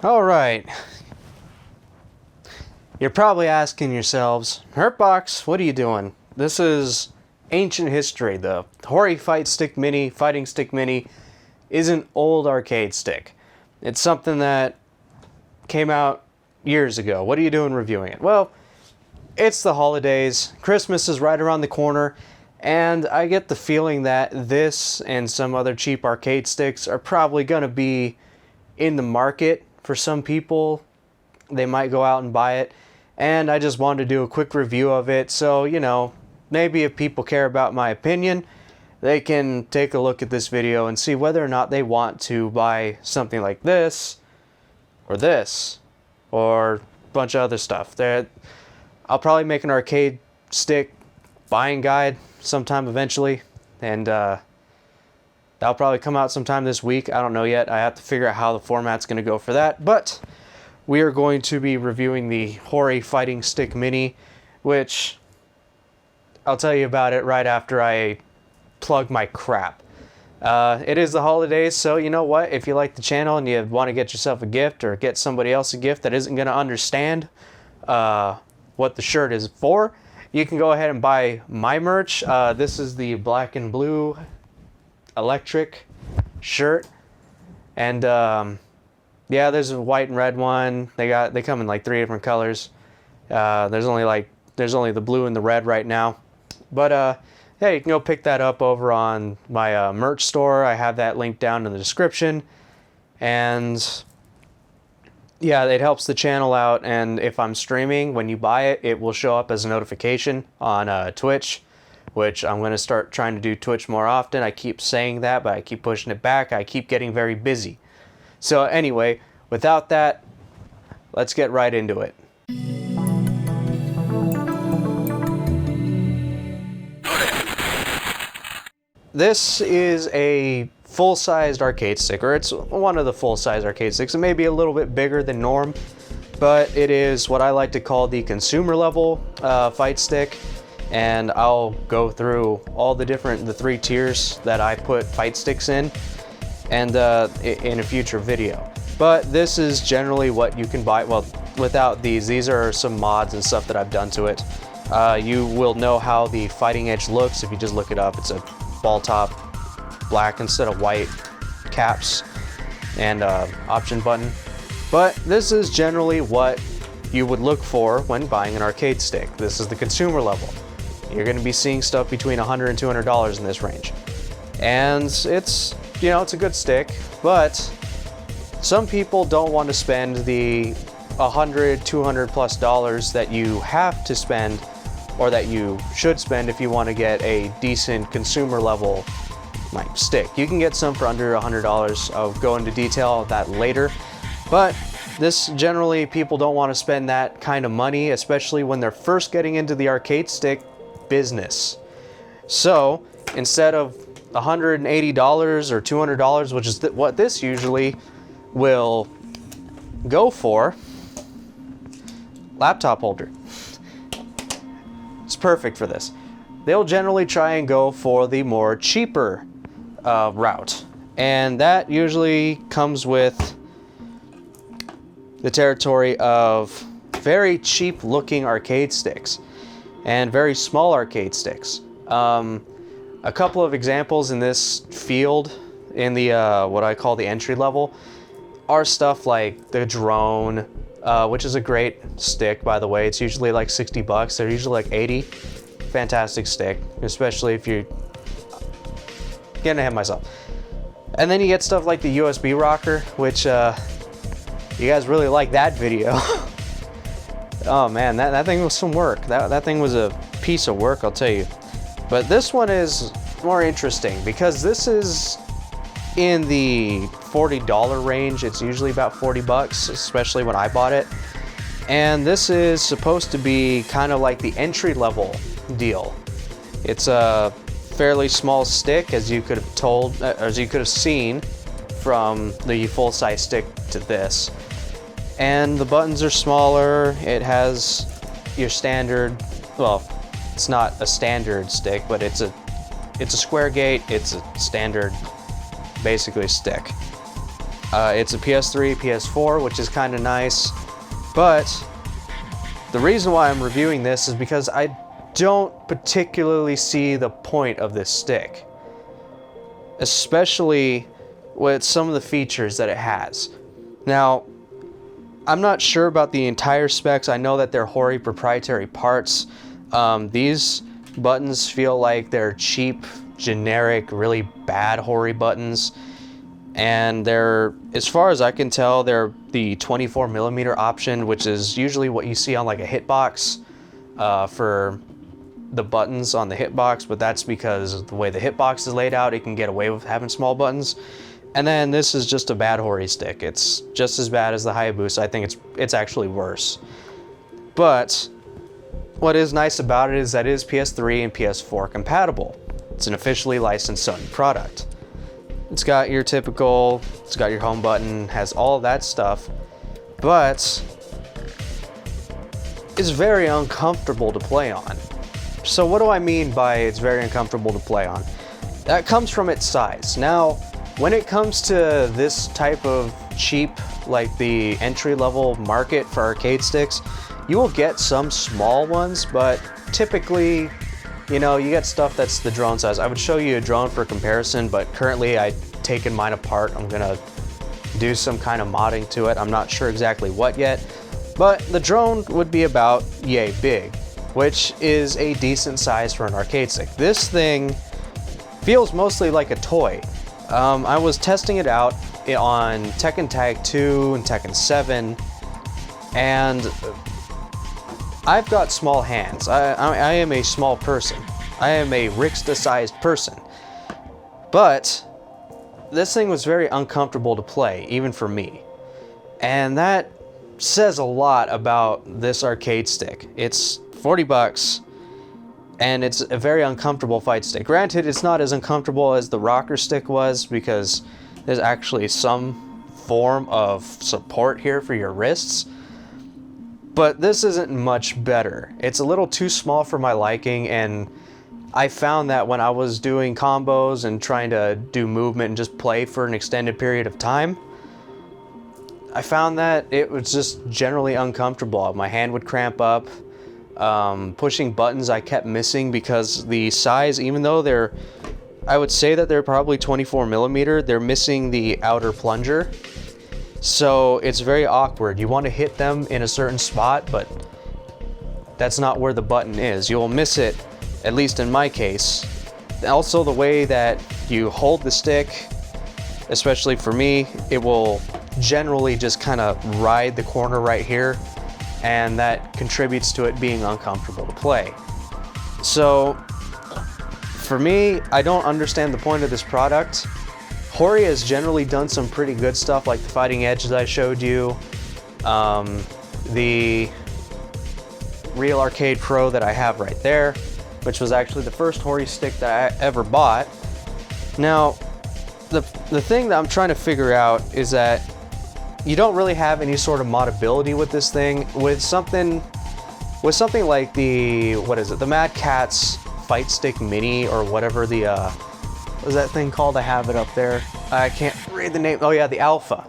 All right. You're probably asking yourselves, Hurtbox, what are you doing? This is ancient history. The Hori Fighting Stick Mini is an old arcade stick. It's something that came out years ago. What are you doing reviewing it? Well, it's the holidays. Christmas is right around the corner, and I get the feeling that this and some other cheap arcade sticks are probably going to be in the market for some people. They might go out and buy it, and I just wanted to do a quick review of it. So, you know, maybe if people care about my opinion, they can take a look at this video and see whether or not they want to buy something like this, or a bunch of other stuff. I'll probably make an arcade stick buying guide sometime eventually, and that'll probably come out sometime this week. I don't know yet. I have to figure out how the format's going to go for that, but we are going to be reviewing the Hori Fighting Stick Mini, which I'll tell you about it right after I plug my crap. It is the holidays, so you know what? If you like the channel and you want to get yourself a gift or get somebody else a gift that isn't going to understand what the shirt is for, you can go ahead and buy my merch. This is the black and blue electric shirt, and yeah, there's a white and red one. They come in like 3 different colors. There's only the blue and the red right now, but yeah, you can go pick that up over on my merch store. I have that linked down in the description, and yeah, it helps the channel out. And if I'm streaming, when you buy it, it will show up as a notification on Twitch, which I'm going to start trying to do Twitch more often. I keep saying that, but I keep pushing it back. I keep getting very busy. So anyway, without that, let's get right into it. This is a full-sized arcade stick, or it's one of the full-size arcade sticks. It may be a little bit bigger than norm, but it is what I like to call the consumer level fight stick. And I'll go through all the 3 tiers that I put fight sticks in, and in a future video. But this is generally what you can buy. Well, without these are some mods and stuff that I've done to it. You will know how the fighting edge looks if you just look it up. It's a ball top, black instead of white caps, and option button. But this is generally what you would look for when buying an arcade stick. This is the consumer level. You're going to be seeing stuff between $100 and $200 in this range, and it's, you know, it's a good stick. But some people don't want to spend the $100, $200 plus dollars that you have to spend, or that you should spend if you want to get a decent consumer level like stick. You can get some for under $100. I'll go into detail on that later, but this generally, people don't want to spend that kind of money, especially when they're first getting into the arcade stick business. So instead of $180 or $200, which is what this usually will go for, laptop holder. It's perfect for this. They'll generally try and go for the more cheaper route, and that usually comes with the territory of very cheap looking arcade sticks and very small arcade sticks. A couple of examples in this field, in the what I call the entry level, are stuff like the drone, which is a great stick, by the way. It's usually like 60 bucks. They're usually like 80. Fantastic stick, especially if you're getting ahead of myself. And then you get stuff like the USB rocker, which you guys really like that video. Oh man, that thing was some work. That thing was a piece of work, I'll tell you. But this one is more interesting because this is in the $40 range. It's usually about 40 bucks, especially when I bought it. And this is supposed to be kind of like the entry level deal. It's a fairly small stick, as you could have seen from the full-size stick to this. And the buttons are smaller. It has your standard, well, it's not a standard stick, but it's a square gate. It's a standard, basically, stick. It's a PS3, PS4, which is kind of nice, but the reason why I'm reviewing this is because I don't particularly see the point of this stick, especially with some of the features that it has. Now, I'm not sure about the entire specs. I know that they're Hori proprietary parts. These buttons feel like they're cheap, generic, really bad Hori buttons. And they're, as far as I can tell, they're the 24mm option, which is usually what you see on like a hitbox for the buttons on the hitbox, but that's because of the way the hitbox is laid out, it can get away with having small buttons. And then this is just a bad Hori stick. It's just as bad as the Hayabusa. I think it's actually worse. But what is nice about it is that it is PS3 and PS4 compatible. It's an officially licensed Sony product. It's got your typical, it's got your home button, has all of that stuff, but it's very uncomfortable to play on. So what do I mean by it's very uncomfortable to play on? That comes from its size. Now, when it comes to this type of cheap, like the entry-level market for arcade sticks, you will get some small ones, but typically, you know, you get stuff that's the drone size. I would show you a drone for comparison, but currently I've taken mine apart. I'm gonna do some kind of modding to it. I'm not sure exactly what yet, but the drone would be about yay big, which is a decent size for an arcade stick. This thing feels mostly like a toy. I was testing it out on Tekken Tag 2 and Tekken 7, and I've got small hands. I am a small person. I am a Rixta-sized person. But this thing was very uncomfortable to play, even for me. And that says a lot about this arcade stick. It's 40 bucks, and it's a very uncomfortable fight stick. Granted, it's not as uncomfortable as the rocker stick was, because there's actually some form of support here for your wrists. But this isn't much better. It's a little too small for my liking, and I found that when I was doing combos and trying to do movement and just play for an extended period of time, I found that it was just generally uncomfortable. My hand would cramp up. Pushing buttons I kept missing because the size, even though I would say that they're probably 24mm, they're missing the outer plunger. So it's very awkward. You want to hit them in a certain spot, but that's not where the button is. You'll miss it, at least in my case. Also, the way that you hold the stick, especially for me, it will generally just kind of ride the corner right here, and that contributes to it being uncomfortable to play. So for me, I don't understand the point of this product. Hori has generally done some pretty good stuff, like the Fighting Edge that I showed you, the Real Arcade Pro that I have right there, which was actually the first Hori stick that I ever bought. Now, the thing that I'm trying to figure out is that you don't really have any sort of modability with this thing. With something like the, what is it, the Mad Catz Fight Stick Mini, or whatever the, what is that thing called? I have it up there. I can't read the name. Oh yeah, the Alpha.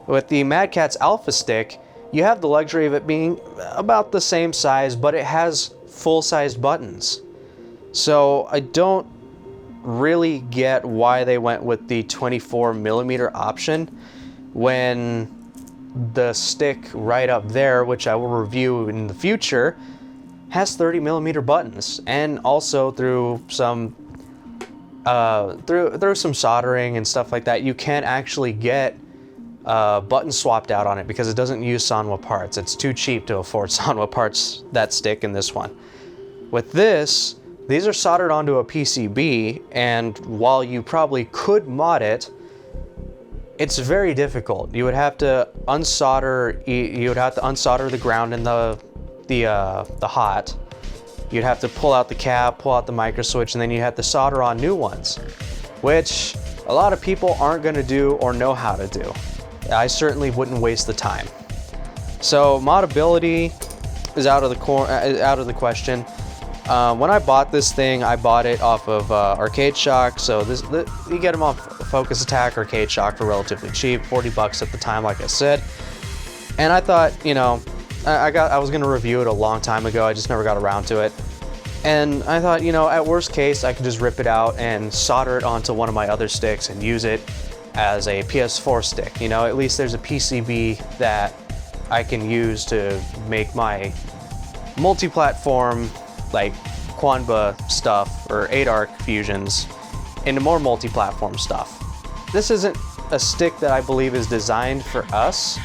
With the Mad Catz Alpha stick, you have the luxury of it being about the same size, but it has full-sized buttons. So I don't really get why they went with the 24mm option when the stick right up there, which I will review in the future, has 30mm buttons, and also through some through some soldering and stuff like that, you can actually get buttons swapped out on it because it doesn't use Sanwa parts. It's too cheap to afford Sanwa parts, that stick and this one. With this, these are soldered onto a PCB, and while you probably could mod it, it's very difficult. You would have to unsolder. You would have to unsolder the ground and the hot. You'd have to pull out the cap, pull out the micro switch, and then you have to solder on new ones, which a lot of people aren't going to do or know how to do. I certainly wouldn't waste the time. So modability is out of the question. When I bought this thing, I bought it off of Arcade Shock, so you get them off Focus Attack, Arcade Shock for relatively cheap, 40 bucks at the time, like I said. And I thought, you know, I was gonna review it a long time ago, I just never got around to it. And I thought, you know, at worst case, I could just rip it out and solder it onto one of my other sticks and use it as a PS4 stick. You know, at least there's a PCB that I can use to make my multi-platform, like Quanba stuff or 8-arc fusions into more multi-platform stuff. This isn't a stick that I believe is designed for us.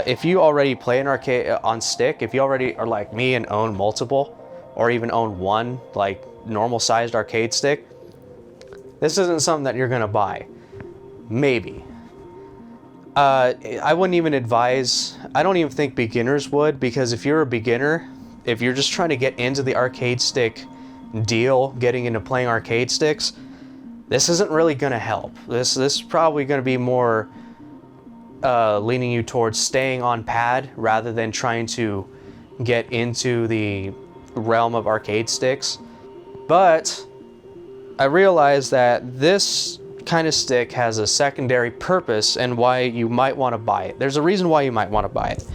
If you already play an arcade on stick, if you already are like me and own multiple, or even own one like normal sized arcade stick, this isn't something that you're gonna buy. Maybe. I wouldn't even advise, I don't even think beginners would, because if you're a beginner, if you're just trying to get into the arcade stick deal, getting into playing arcade sticks, this isn't really gonna help. This is probably gonna be more leaning you towards staying on pad rather than trying to get into the realm of arcade sticks. But I realized that this kind of stick has a secondary purpose and why you might want to buy it. There's a reason why you might want to buy it.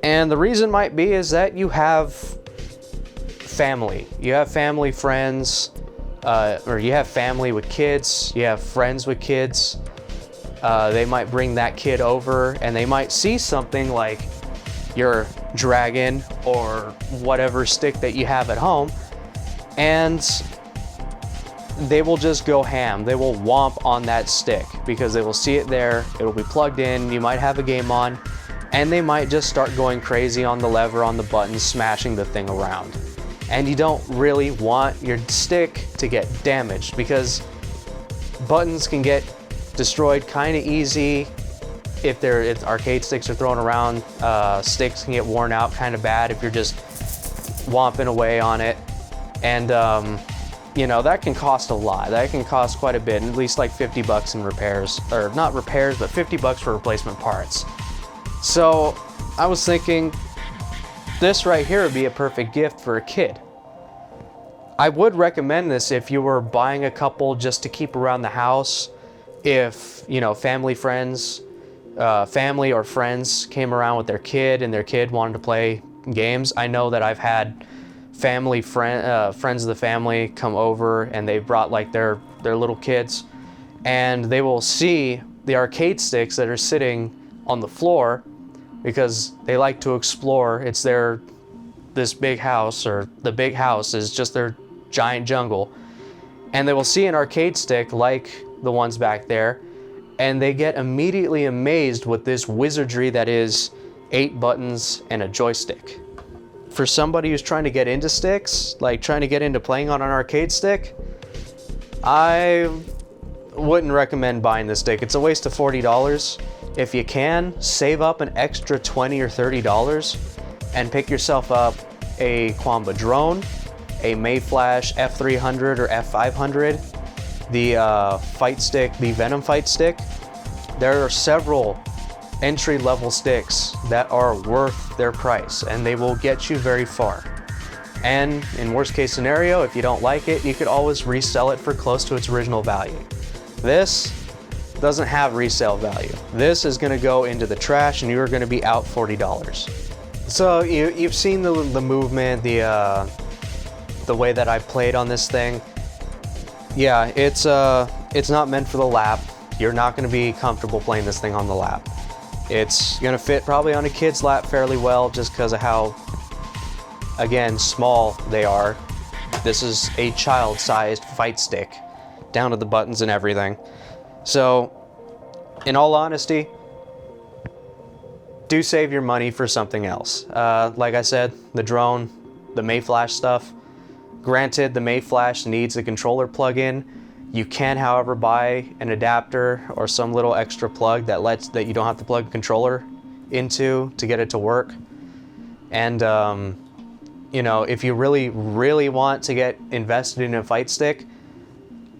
And the reason might be is that you have family. You have family, friends, or you have family with kids, you have friends with kids. They might bring that kid over and they might see something like your Dragon or whatever stick that you have at home, and they will just go ham. They will womp on that stick because they will see it there, it'll be plugged in, you might have a game on, and they might just start going crazy on the lever, on the buttons, smashing the thing around. And you don't really want your stick to get damaged because buttons can get destroyed kind of easy. If arcade sticks are thrown around, sticks can get worn out kind of bad if you're just womping away on it. And you know, that can cost a lot. That can cost quite a bit, at least like 50 bucks in repairs, or not repairs, but 50 bucks for replacement parts. So I was thinking this right here would be a perfect gift for a kid. I would recommend this if you were buying a couple just to keep around the house. If, you know, family or friends came around with their kid and their kid wanted to play games. I know that I've had friends of the family come over and they brought like their little kids, and they will see the arcade sticks that are sitting on the floor because they like to explore. It's this big house, or the big house is just their giant jungle, and they will see an arcade stick like the ones back there, and they get immediately amazed with this wizardry that is 8 buttons and a joystick. For somebody who's trying to get into sticks, like trying to get into playing on an arcade stick, I wouldn't recommend buying this stick. It's a waste of $40. If you can, save up an extra $20 or $30 and pick yourself up a Quanba drone, a Mayflash F300 or F500, the fight stick, the Venom fight stick. There are several entry-level sticks that are worth their price, and they will get you very far. And in worst case scenario, if you don't like it, you could always resell it for close to its original value. This doesn't have resale value. This is going to go into the trash and you're going to be out $40. So you've seen the movement, the way that I played on this thing. Yeah, it's not meant for the lap. You're not going to be comfortable playing this thing on the lap. It's going to fit probably on a kid's lap fairly well just because of how, again, small they are. This is a child-sized fight stick, down to the buttons and everything. So, in all honesty, do save your money for something else. Like I said, the drone, the Mayflash stuff. Granted, the Mayflash needs a controller plug-in. You can, however, buy an adapter or some little extra plug that you don't have to plug a controller into to get it to work. And you know, if you really, really want to get invested in a fight stick,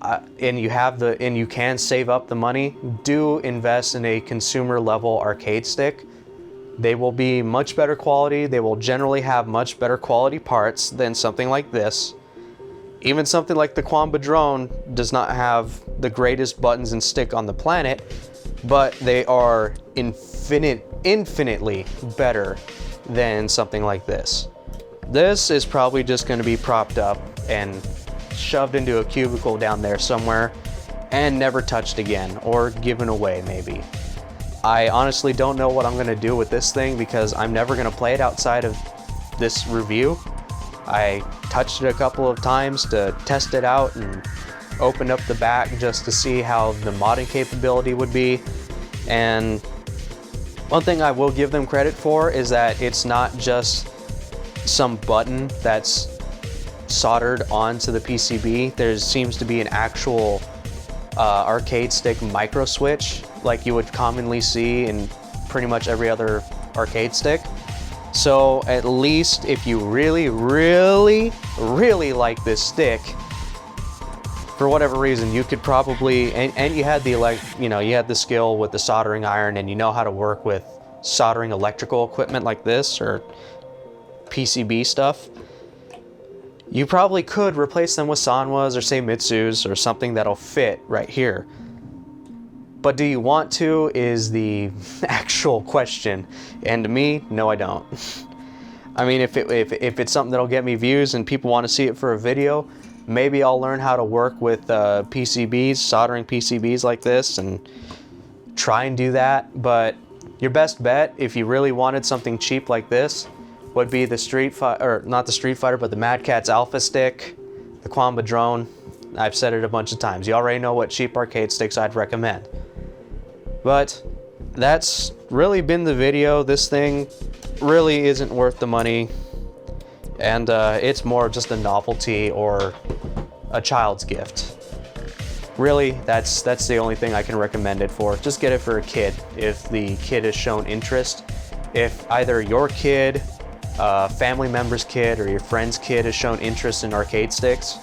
and you can save up the money, do invest in a consumer level arcade stick. They will be much better quality. They will generally have much better quality parts than something like this. Even something like the Quanba drone does not have the greatest buttons and stick on the planet, but they are infinitely better than something like this. This is probably just going to be propped up and shoved into a cubicle down there somewhere and never touched again, or given away maybe. I honestly don't know what I'm going to do with this thing because I'm never going to play it outside of this review. I touched it a couple of times to test it out and opened up the back just to see how the modding capability would be. And one thing I will give them credit for is that it's not just some button that's soldered onto the PCB. There seems to be an actual arcade stick micro switch like you would commonly see in pretty much every other arcade stick. So at least if you really like this stick, for whatever reason, you could probably, and you had the you had the skill with the soldering iron, and you know how to work with soldering electrical equipment like this or PCB stuff, you probably could replace them with Sanwas or say Mitsus or something that'll fit right here. But do you want to is the actual question. And to me, no, I don't. I mean, if it's something that'll get me views and people want to see it for a video, maybe I'll learn how to work with PCBs, soldering PCBs like this, and try and do that. But your best bet, if you really wanted something cheap like this, would be the not the Street Fighter, but the Mad Catz Alpha Stick, the Quamba Drone. I've said it a bunch of times. You already know what cheap arcade sticks I'd recommend. But that's really been the video. This thing really isn't worth the money, and it's more just a novelty or a child's gift. Really, that's the only thing I can recommend it for. Just get it for a kid if the kid has shown interest. If either your kid, family member's kid, or your friend's kid has shown interest in arcade sticks,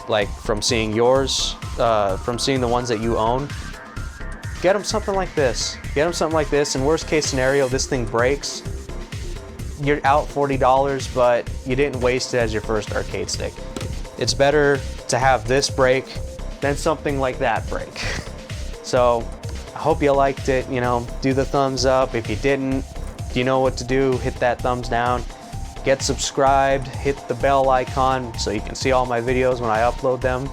like from seeing yours, from seeing the ones that you own, get them something like this. Get them something like this. In worst case scenario, this thing breaks. You're out $40, but you didn't waste it as your first arcade stick. It's better to have this break than something like that break. So I hope you liked it. You know, do the thumbs up. If you didn't, you know what to do. Hit that thumbs down. Get subscribed. Hit the bell icon so you can see all my videos when I upload them.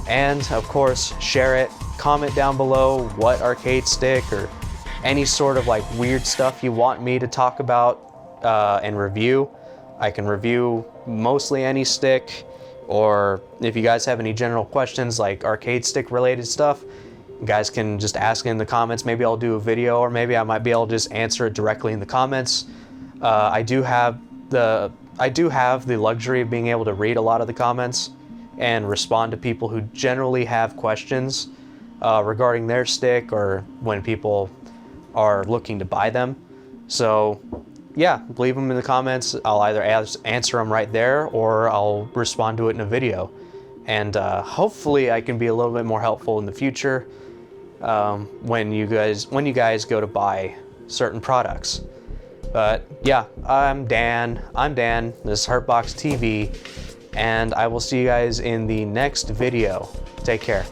And of course, share it. Comment down below what arcade stick or any sort of like weird stuff you want me to talk about and review. I can review mostly any stick, or if you guys have any general questions like arcade stick related stuff, you guys can just ask in the comments. Maybe I'll do a video, or maybe I might be able to just answer it directly in the comments. I do have the luxury of being able to read a lot of the comments and respond to people who generally have questions regarding their stick, or when people are looking to buy them. So yeah, leave them in the comments. I'll either answer them right there, or I'll respond to it in a video. And hopefully I can be a little bit more helpful in the future when you guys go to buy certain products. But yeah, I'm Dan. This is HurtboxTV, and I will see you guys in the next video. Take care.